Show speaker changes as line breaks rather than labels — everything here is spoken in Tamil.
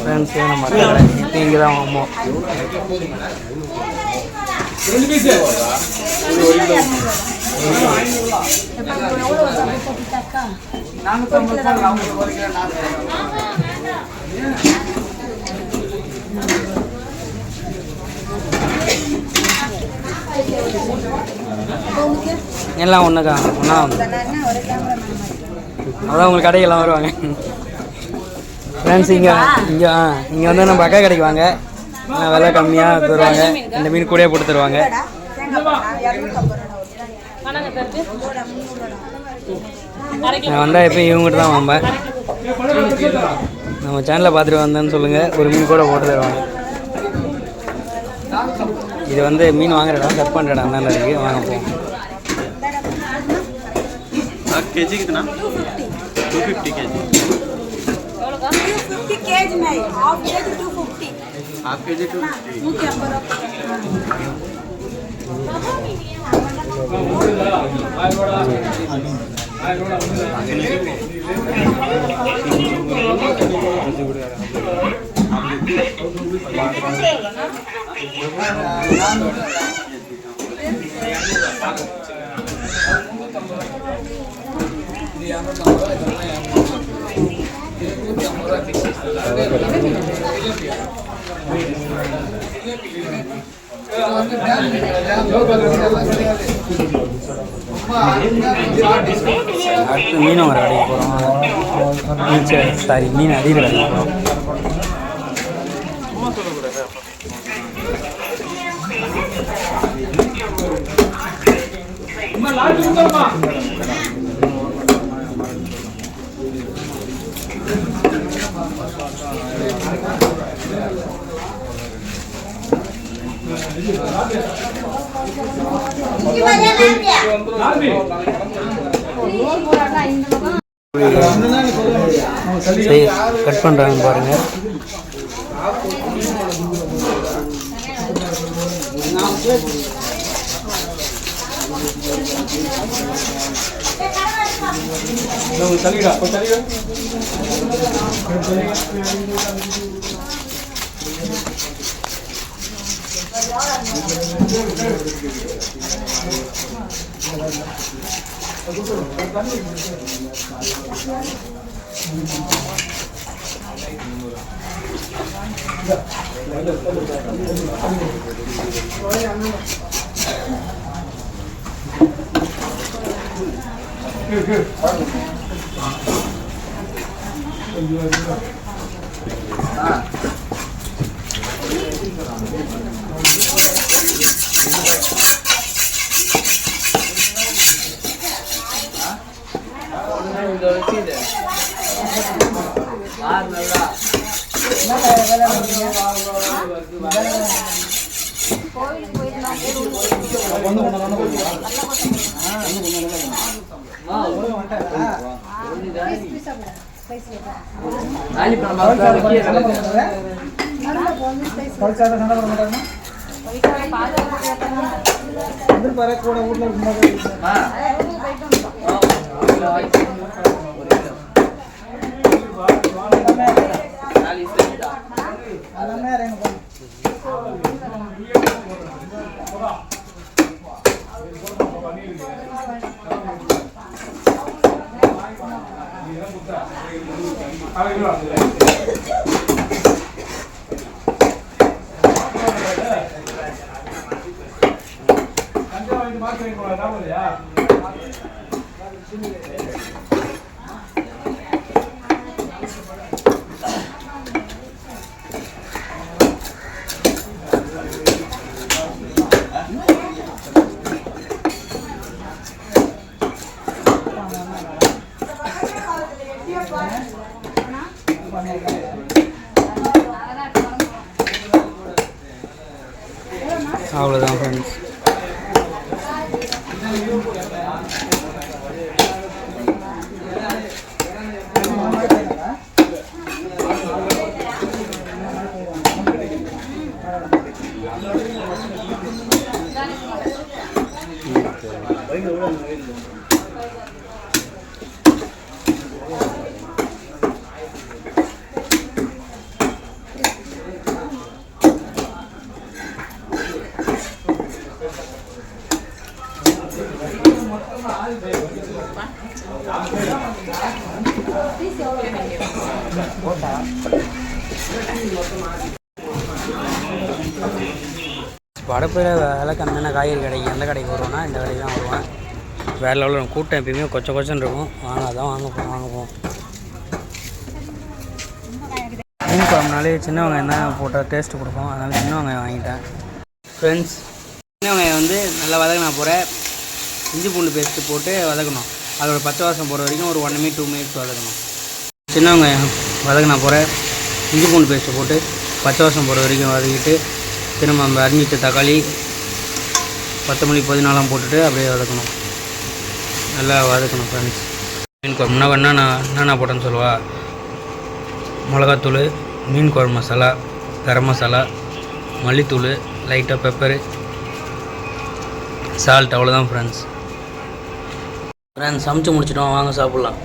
ஃப்ரெண்ட்ஸ் நம்ம இங்கே தான் வாங்குவோம். எல்லாம் ஒன்றுக்கா ஒன்றா வந்து அதான் உங்களுக்கு கடைக்கெல்லாம் வருவாங்க ஃப்ரெண்ட்ஸ். இங்கே வந்து நம்ம அக்கா கடைக்கு வாங்க, விலை கம்மியாக தருவாங்க. இந்த மீன் கூடயே போட்டு தருவாங்க. நான் வந்தால் எப்பயும் இவங்ககிட்ட தான் வாம்பேன். நம்ம சேனலை பார்த்துட்டு வந்தேன்னு சொல்லுங்கள், ஒரு மீன் கூட போட்டு தருவாங்க. இது வந்து மீன் வாங்குற இடம், கட் பண்ணுற இடம் தான் இருக்குது. வாங்க போவோம்.
केजी कितना 250 केजी
250 केजी नहीं हाफ केजी 250
हाफ केजी 250
அடுத்து மீன் வர கடைக்கு போகிறோம். சாரி, மீன் அதிக கடைக்கு போகிறோம். கட் பண்ணுறாங்க பாருங்க. அவ்வளோதான் ஃப்ரெண்ட்ஸ். வடப்பேர வேலை கம்மியான காய்கறி கடைக்கு எந்த கடைக்கு வருவோன்னா இந்த கடைக்கு தான் வருவேன். வேறு லெவலில் கூட்டம் எப்பயுமே கொச்சன்னு இருக்கும். அதான் வாங்க போவோம். மீன் குழம்புனாலே சின்ன வெங்காயம் தான் போட்டால் டேஸ்ட்டு கொடுக்கும். அதனால் சின்ன வெங்காயம் வாங்கிட்டேன். ஃப்ரெண்ட்ஸ், சின்ன வெங்காயம் வந்து நல்லா வதக்கினா போகிற இஞ்சி பூண்டு பேஸ்ட்டு போட்டு வதக்கணும். அதோட பச்சை வாசம் போகிற வரைக்கும் ஒரு 1 minute 2 minutes வதக்கணும். சின்ன வெங்காயம் வதக்கினா போகிற இஞ்சி பூண்டு பேஸ்ட்டு போட்டு பச்சை வாசம் போகிற வரைக்கும் வதக்கிட்டு திரும்ப நம்ம அரிஞ்சிட்ட தக்காளி கொத்தமல்லி புதினாலாம் போட்டுட்டு அப்படியே வதக்கணும். நல்லா வதக்கணும் ஃப்ரெண்ட்ஸ். மீன் குழம்புனா என்னென்ன போட்டேன்னு சொல்லுவா. மிளகாத்தூள், மீன் குழம்பு மசாலா, கரம் மசாலா, மல்லித்தூள், லைட்டாக பெப்பரு, சால்ட், அவ்வளோதான் ஃப்ரெண்ட்ஸ். சமைச்சு முடிச்சிட்டோம், வாங்க சாப்பிட்லாம்.